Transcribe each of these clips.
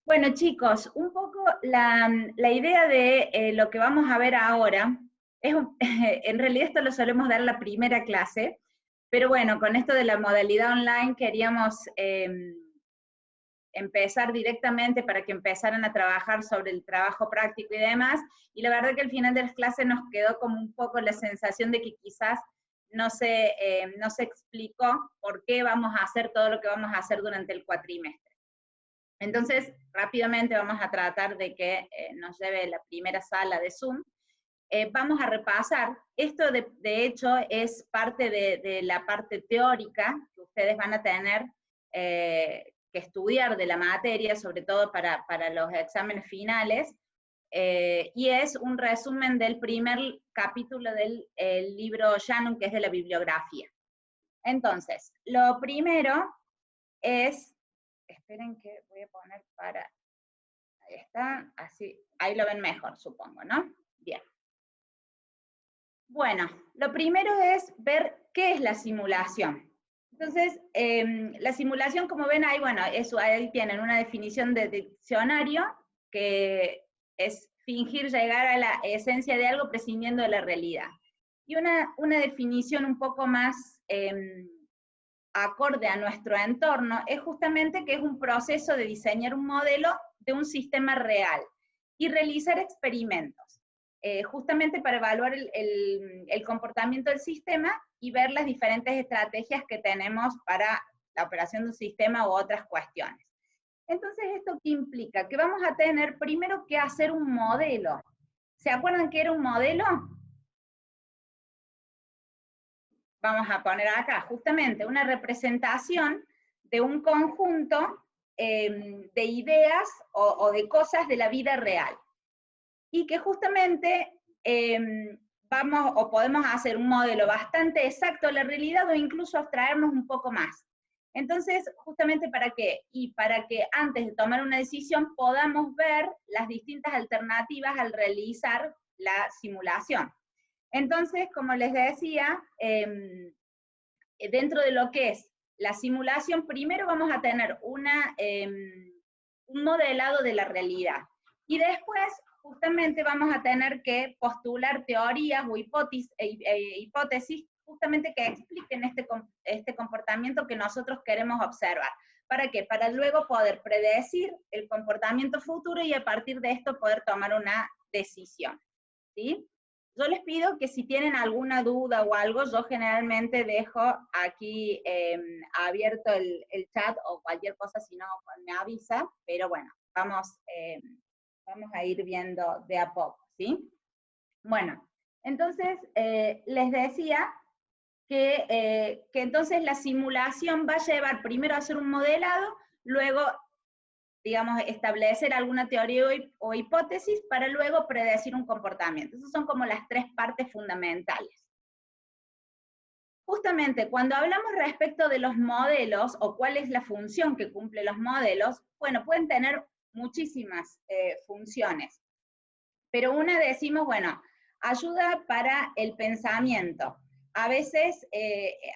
Bueno, chicos, un poco la idea de lo que vamos a ver ahora, en realidad esto lo solemos dar en la primera clase, pero bueno, con esto de la modalidad online queríamos empezar directamente para que empezaran a trabajar sobre el trabajo práctico y demás, y la verdad que al final de las clases nos quedó como un poco la sensación de que quizás no se explicó por qué vamos a hacer todo lo que vamos a hacer durante el cuatrimestre. Entonces, rápidamente vamos a tratar de que nos lleve la primera sala de Zoom. Vamos a repasar, esto de hecho es parte de la parte teórica que ustedes van a tener que estudiar de la materia, sobre todo para los exámenes finales, y es un resumen del primer capítulo del libro Shannon, que es de la bibliografía. Entonces, lo primero es, esperen que voy a poner para, ahí está, así, ahí lo ven mejor, supongo, ¿no? Bien. Bueno, lo primero es ver qué es la simulación. Entonces, la simulación, como ven ahí, bueno, ahí tienen una definición de diccionario, que es fingir llegar a la esencia de algo prescindiendo de la realidad. Y una definición un poco más acorde a nuestro entorno, es justamente que es un proceso de diseñar un modelo de un sistema real y realizar experimentos, justamente para evaluar el comportamiento del sistema y ver las diferentes estrategias que tenemos para la operación de un sistema u otras cuestiones. Entonces, ¿esto qué implica? Que vamos a tener primero que hacer un modelo. ¿Se acuerdan qué era un modelo? Vamos a poner acá justamente una representación de un conjunto de ideas o de cosas de la vida real. Y que justamente vamos o podemos hacer un modelo bastante exacto de la realidad o incluso abstraernos un poco más. Entonces, justamente ¿para qué? Y para que antes de tomar una decisión podamos ver las distintas alternativas al realizar la simulación. Entonces, como les decía, dentro de lo que es la simulación, primero vamos a tener un modelado de la realidad. Y después, justamente, vamos a tener que postular teorías o hipótesis justamente que expliquen este comportamiento que nosotros queremos observar. ¿Para qué? Para luego poder predecir el comportamiento futuro y a partir de esto poder tomar una decisión. ¿Sí? Yo les pido que si tienen alguna duda o algo, yo generalmente dejo aquí abierto el chat o cualquier cosa, si no me avisa, pero bueno, vamos a ir viendo de a poco, ¿sí? Bueno, entonces les decía que entonces la simulación va a llevar primero a hacer un modelado, luego digamos, establecer alguna teoría o hipótesis para luego predecir un comportamiento. Esas son como las tres partes fundamentales. Justamente cuando hablamos respecto de los modelos o cuál es la función que cumplen los modelos, bueno, pueden tener muchísimas funciones, pero una decimos, bueno, ayuda para el pensamiento. A veces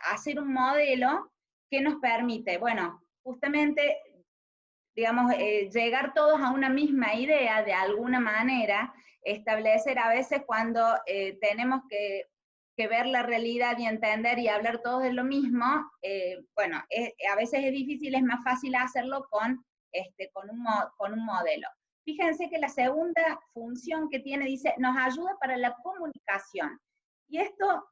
hacer un modelo que nos permite, bueno, justamente digamos, llegar todos a una misma idea de alguna manera, establecer a veces cuando tenemos que ver la realidad y entender y hablar todos de lo mismo, bueno, a veces es difícil, es más fácil hacerlo con un modelo. Fíjense que la segunda función que tiene, dice, nos ayuda para la comunicación. Y esto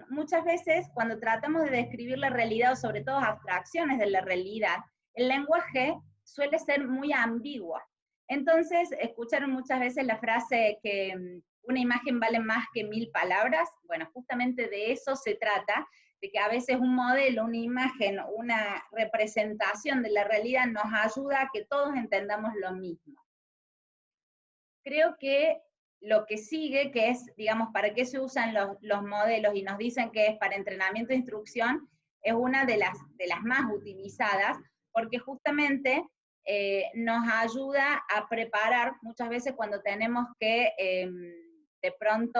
muchas veces cuando tratamos de describir la realidad o sobre todo abstracciones de la realidad, el lenguaje suele ser muy ambigua. Entonces, escucharon muchas veces la frase que una imagen vale más que 1000 palabras. Bueno, justamente de eso se trata, de que a veces un modelo, una imagen, una representación de la realidad nos ayuda a que todos entendamos lo mismo. Creo que lo que sigue, que es, digamos, para qué se usan los modelos y nos dicen que es para entrenamiento e instrucción, es una de las más utilizadas, porque justamente nos ayuda a preparar muchas veces cuando tenemos que de pronto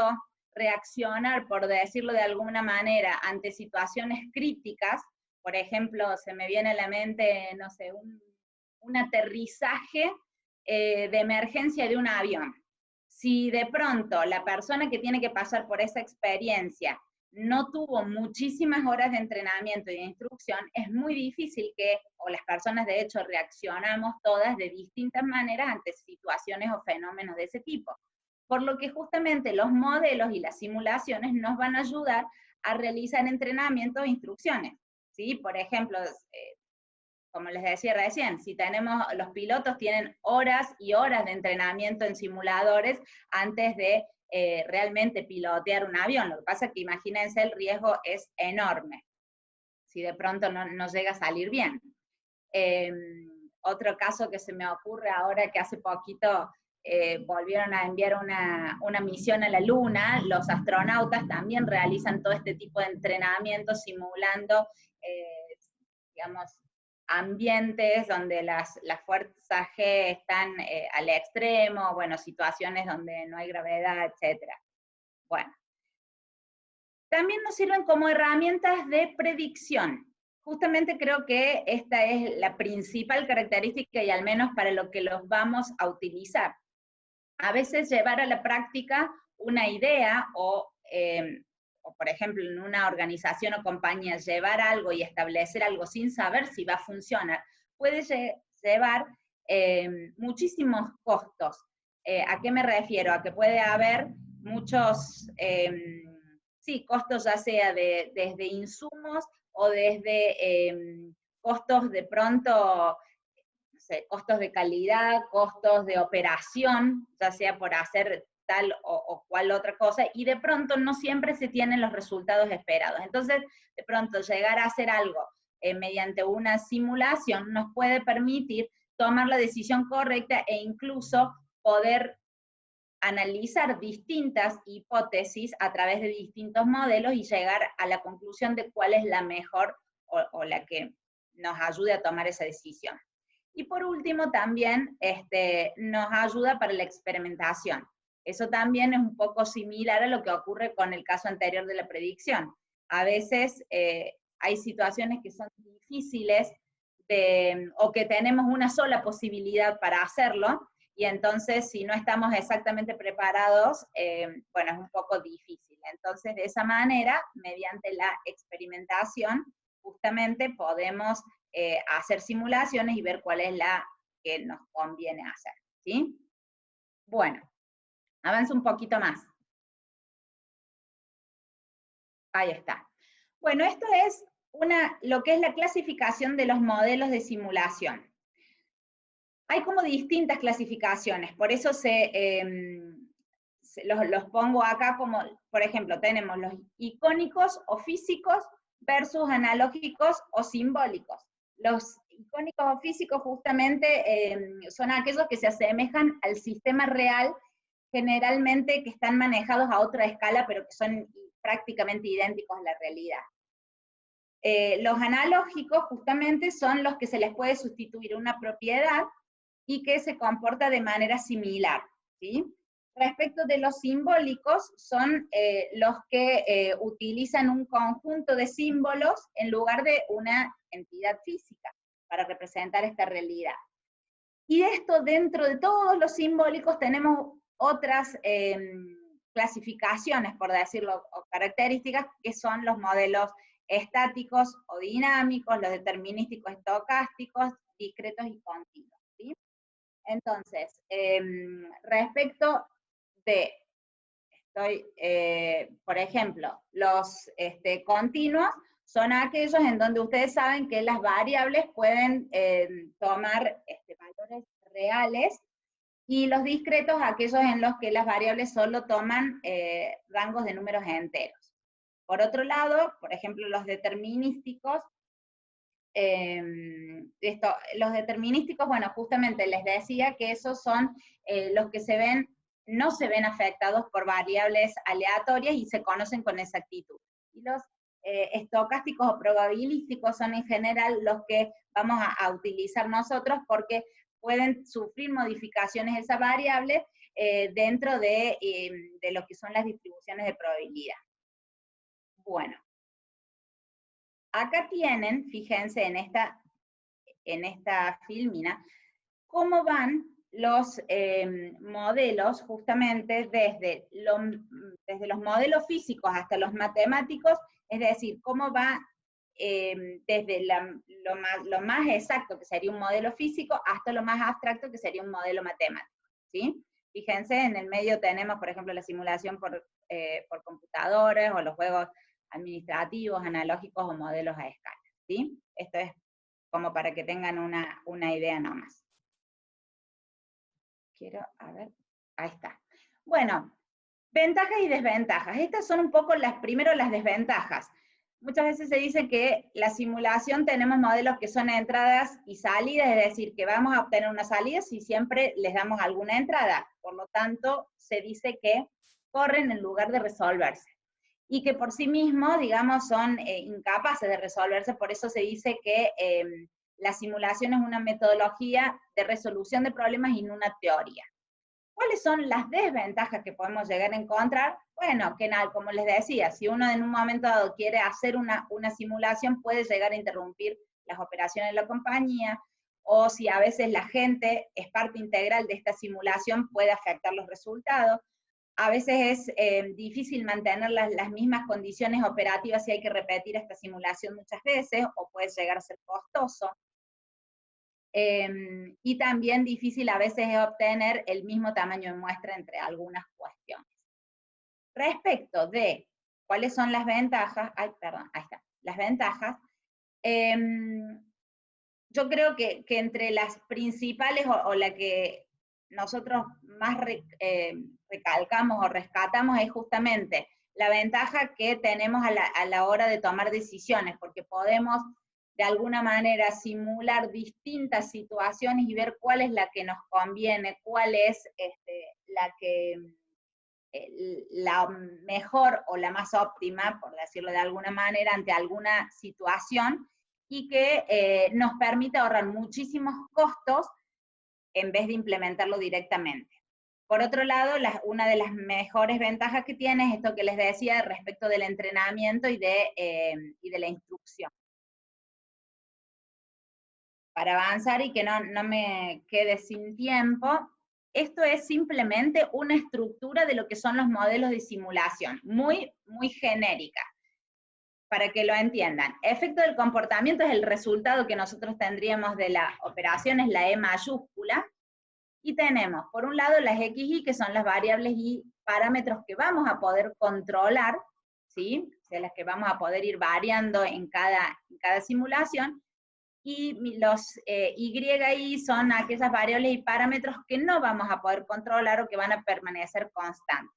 reaccionar, por decirlo de alguna manera, ante situaciones críticas. Por ejemplo, se me viene a la mente, no sé, un un aterrizaje de emergencia de un avión. Si de pronto la persona que tiene que pasar por esa experiencia no tuvo muchísimas horas de entrenamiento y de instrucción, es muy difícil que, o las personas de hecho reaccionamos todas de distintas maneras ante situaciones o fenómenos de ese tipo. Por lo que justamente los modelos y las simulaciones nos van a ayudar a realizar entrenamientos e instrucciones, ¿sí? Por ejemplo, como les decía recién, si los pilotos tienen horas y horas de entrenamiento en simuladores antes de realmente pilotear un avión. Lo que pasa es que imagínense, el riesgo es enorme, si de pronto no llega a salir bien. Otro caso que se me ocurre ahora, que hace poquito volvieron a enviar una misión a la Luna, los astronautas también realizan todo este tipo de entrenamiento simulando, digamos, ambientes donde las fuerzas G están al extremo, bueno, situaciones donde no hay gravedad, etc. Bueno, también nos sirven como herramientas de predicción. Justamente creo que esta es la principal característica y al menos para lo que los vamos a utilizar. A veces llevar a la práctica una idea o por ejemplo, en una organización o compañía, llevar algo y establecer algo sin saber si va a funcionar, puede llevar muchísimos costos. ¿A qué me refiero? A que puede haber muchos, sí, costos ya sea desde insumos o desde costos de pronto, no sé, costos de calidad, costos de operación, ya sea por hacer tal o cual otra cosa, y de pronto no siempre se tienen los resultados esperados. Entonces, de pronto llegar a hacer algo mediante una simulación nos puede permitir tomar la decisión correcta e incluso poder analizar distintas hipótesis a través de distintos modelos y llegar a la conclusión de cuál es la mejor o la que nos ayude a tomar esa decisión. Y por último, también nos ayuda para la experimentación. Eso también es un poco similar a lo que ocurre con el caso anterior de la predicción. A veces hay situaciones que son difíciles o que tenemos una sola posibilidad para hacerlo, y entonces si no estamos exactamente preparados, bueno, es un poco difícil. Entonces, de esa manera, mediante la experimentación, justamente podemos hacer simulaciones y ver cuál es la que nos conviene hacer, ¿sí? Bueno, avanza un poquito más. Ahí está. Bueno, esto es lo que es la clasificación de los modelos de simulación. Hay como distintas clasificaciones, por eso los pongo acá como, por ejemplo, tenemos los icónicos o físicos versus analógicos o simbólicos. Los icónicos o físicos justamente son aquellos que se asemejan al sistema real, generalmente que están manejados a otra escala, pero que son prácticamente idénticos a la realidad. Los analógicos justamente son los que se les puede sustituir una propiedad y que se comporta de manera similar, ¿sí? Respecto de los simbólicos, son los que utilizan un conjunto de símbolos en lugar de una entidad física para representar esta realidad. Y esto, dentro de todos los simbólicos, tenemos otras clasificaciones, por decirlo, o características, que son los modelos estáticos o dinámicos, los determinísticos estocásticos, discretos y continuos, ¿sí? Entonces, respecto de, por ejemplo, los continuos son aquellos en donde ustedes saben que las variables pueden tomar valores reales, y los discretos aquellos en los que las variables solo toman rangos de números enteros. Por otro lado, por ejemplo, los determinísticos, los determinísticos, bueno, justamente les decía que esos son los que no se ven afectados por variables aleatorias y se conocen con exactitud. Y los estocásticos o probabilísticos son en general los que vamos a utilizar nosotros porque pueden sufrir modificaciones esas variables dentro de lo que son las distribuciones de probabilidad. Bueno. Acá tienen, fíjense en esta en esta filmina, cómo van los modelos justamente desde los modelos físicos hasta los matemáticos, es decir, cómo va desde lo más exacto, que sería un modelo físico, hasta lo más abstracto, que sería un modelo matemático, ¿sí? Fíjense, en el medio tenemos, por ejemplo, la simulación por computadores, o los juegos administrativos, analógicos, o modelos a escala, ¿sí? Esto es como para que tengan una idea nomás. A ver, ahí está. Bueno, ventajas y desventajas. Estas son un poco primero las desventajas. Muchas veces se dice que la simulación tenemos modelos que son entradas y salidas, es decir, que vamos a obtener una salida si siempre les damos alguna entrada. Por lo tanto, se dice que corren en lugar de resolverse. Y que por sí mismos, digamos, son incapaces de resolverse, por eso se dice que la simulación es una metodología de resolución de problemas y no una teoría. ¿Cuáles son las desventajas que podemos llegar a encontrar? Bueno, que nada, como les decía, si uno en un momento dado quiere hacer una simulación, puede llegar a interrumpir las operaciones de la compañía, o si a veces la gente es parte integral de esta simulación, puede afectar los resultados. A veces es difícil mantener las mismas condiciones operativas si hay que repetir esta simulación muchas veces, o puede llegar a ser costoso. Y también difícil a veces es obtener el mismo tamaño de muestra entre algunas cuestiones. Respecto de cuáles son las ventajas, las ventajas, yo creo que entre las principales, o la que nosotros más recalcamos o rescatamos, es justamente la ventaja que tenemos a la hora de tomar decisiones, porque podemos de alguna manera simular distintas situaciones y ver cuál es la que nos conviene, cuál es la mejor o la más óptima, por decirlo de alguna manera, ante alguna situación, y que nos permite ahorrar muchísimos costos en vez de implementarlo directamente. Por otro lado, una de las mejores ventajas que tiene es esto que les decía respecto del entrenamiento y de la instrucción. Para avanzar y que no me quede sin tiempo, esto es simplemente una estructura de lo que son los modelos de simulación, muy, muy genérica, para que lo entiendan. Efecto del comportamiento es el resultado que nosotros tendríamos de la operación, es la E mayúscula, y tenemos, por un lado, las XY, que son las variables y parámetros que vamos a poder controlar, ¿sí? O sea, las que vamos a poder ir variando en cada simulación, y los YI son aquellas variables y parámetros que no vamos a poder controlar o que van a permanecer constantes.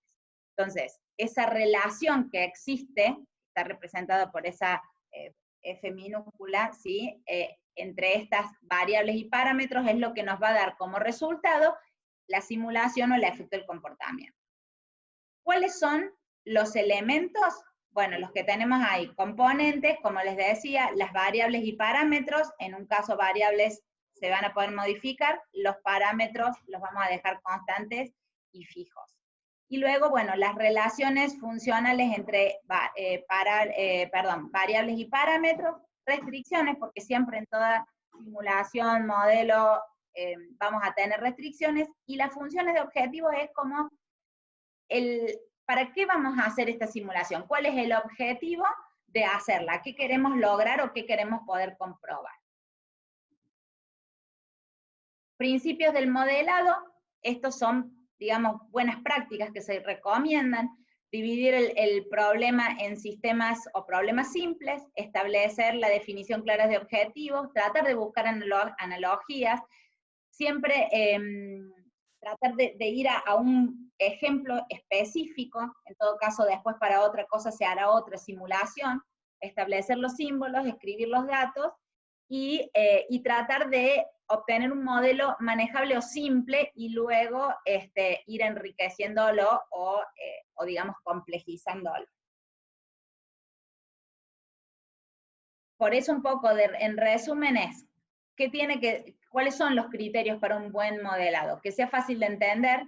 Entonces, esa relación que existe, está representada por esa F minúscula, ¿sí? Entre estas variables y parámetros, es lo que nos va a dar como resultado la simulación o el efecto del comportamiento. ¿Cuáles son los elementos? Bueno, los que tenemos ahí, componentes, como les decía, las variables y parámetros, en un caso variables se van a poder modificar, los parámetros los vamos a dejar constantes y fijos. Y luego, bueno, las relaciones funcionales entre variables y parámetros, restricciones, porque siempre en toda simulación, modelo, vamos a tener restricciones, y las funciones de objetivos es como ¿para qué vamos a hacer esta simulación? ¿Cuál es el objetivo de hacerla? ¿Qué queremos lograr o qué queremos poder comprobar? Principios del modelado, estos son, digamos, buenas prácticas que se recomiendan. Dividir el problema en sistemas o problemas simples, establecer la definición clara de objetivos, tratar de buscar analogías, siempre tratar de ir a un ejemplo específico, en todo caso después para otra cosa se hará otra simulación, establecer los símbolos, escribir los datos, y tratar de obtener un modelo manejable o simple, y luego ir enriqueciéndolo o digamos complejizándolo. Por eso un poco, en resumen, es ¿cuáles son los criterios para un buen modelado? Que sea fácil de entender,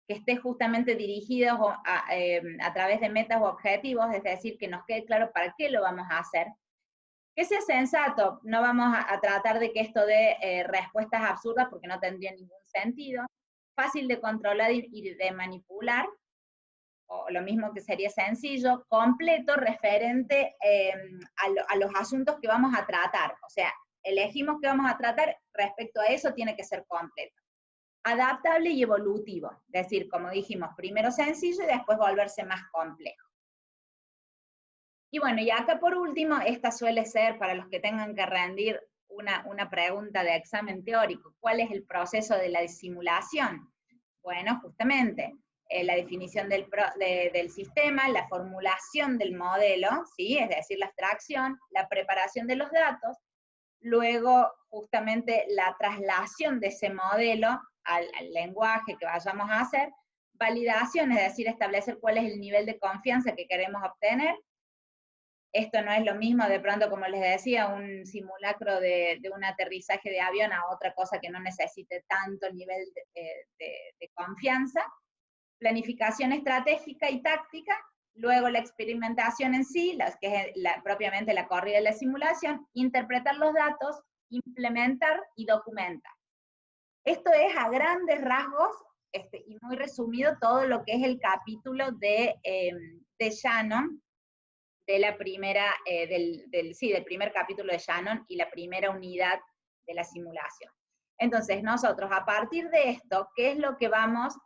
que esté justamente dirigido a través de metas o objetivos, es decir, que nos quede claro para qué lo vamos a hacer, Que sea sensato, no vamos a tratar de que esto dé respuestas absurdas porque no tendría ningún sentido, fácil de controlar y de manipular, o lo mismo que sería sencillo, completo, referente a los asuntos que vamos a tratar. O sea, elegimos qué vamos a tratar, respecto a eso tiene que ser completo. Adaptable y evolutivo, es decir, como dijimos, primero sencillo y después volverse más complejo. Y bueno, y acá por último, esta suele ser para los que tengan que rendir una pregunta de examen teórico. ¿Cuál es el proceso de la simulación? Bueno, justamente, la definición del sistema, la formulación del modelo, ¿sí? Es decir, la abstracción, la preparación de los datos, luego justamente la traslación de ese modelo al lenguaje que vayamos a hacer, validación, es decir, establecer cuál es el nivel de confianza que queremos obtener. Esto no es lo mismo, de pronto, como les decía, un simulacro de un aterrizaje de avión a otra cosa que no necesite tanto nivel de confianza. Planificación estratégica y táctica, luego la experimentación en sí, que es propiamente la corrida de la simulación, interpretar los datos, implementar y documentar. Esto es a grandes rasgos y muy resumido todo lo que es el capítulo de Shannon, de la primera, del primer capítulo de Shannon y la primera unidad de la simulación. Entonces, nosotros a partir de esto, ¿qué es lo que vamos